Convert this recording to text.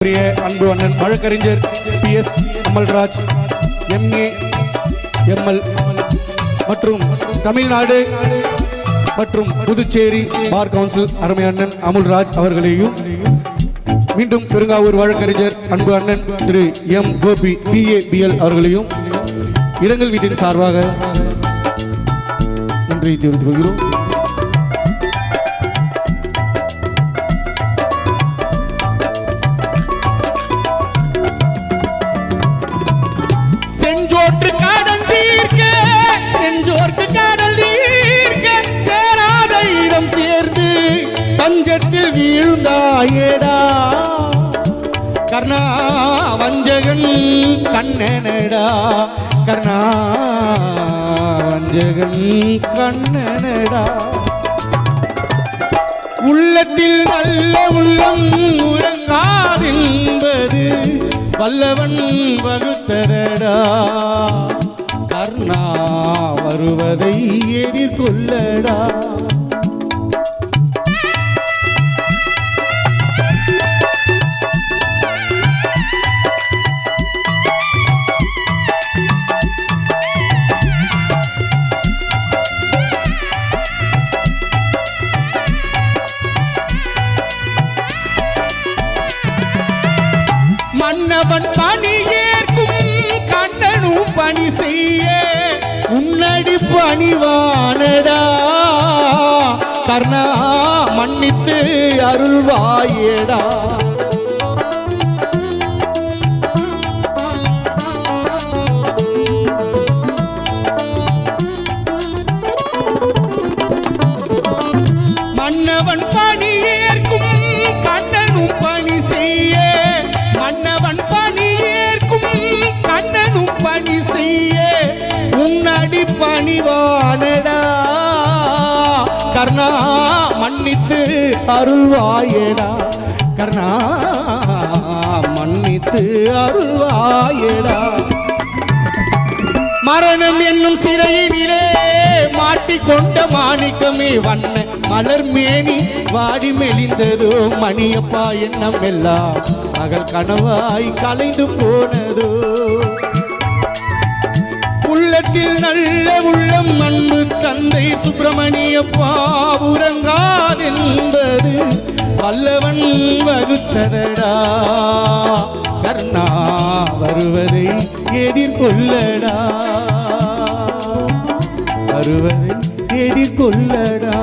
அன்பு அண்ணன் வழக்கறிஞர் PS அமல்ராஜ் MA ML மற்றும் தமிழ்நாடு மற்றும் புதுச்சேரி பார் கவுன்சில் அருமை அண்ணன் அமுல்ராஜ் அவர்களையும் மீண்டும் பெருங்காவூர் வழக்கறிஞர் அன்பு அண்ணன் திரு M கோபி PABL அவர்களையும் இரங்கல் வீட்டின் சார்பாக நன்றி தெரிவித்துக் கொள்கிறோம். செஞ்சோற்று காடல் தீர்க்க செஞ்சோர்க்கு காடல் தீர்க்க சேராத இடம் சேர்ந்து பஞ்சத்தில் வீழ்ந்தாயேடா கர்ணா வஞ்சகன் கண்ணனடா கர்ணா வஞ்சகன் கண்ணனடா உள்ளத்தில் நல்ல உள்ளம் உறங்காதென்பது வல்லவன் வகுத்தரடா கர்ணா வருவதை எதிர்கொள்ளடா மன்னவன் பணி ஏற்கும் கண்ணனும் பணி செய்ய உன்னடி பணிவானடா கர்ணா மன்னித்து அருள்வாயேடா மன்னவன் பணி ஏற்கும் கண்ணனும் பணி செய்ய மன்னவன் பணி ஏற்கும் கண்ணனும் பணி செய்ய உன்னடி பணிவானடா கர்ணா மன்னித்து அருள்வாயேடா கர்ணா மன்னித்து அருள்வாயேடா மரணம் என்னும் சிறையினிலே மாட்டிக்கொண்ட மாணிக்கமே வண்ண மலர் மேனி வாடி மெலிந்ததோ மணியப்பா எண்ணம் எல்லாம் மகள் கனவாய் கலைந்து போனதோ உள்ளத்தில் நல்ல உள்ளம் அன்பு தந்தை சுப்பிரமணியப்பா உறங்காதென்பது வல்லவன் வகுத்ததடா கர்ணா வருவதை எதிர்கொள்ளடா வருவதை எதிர்கொள்ளடா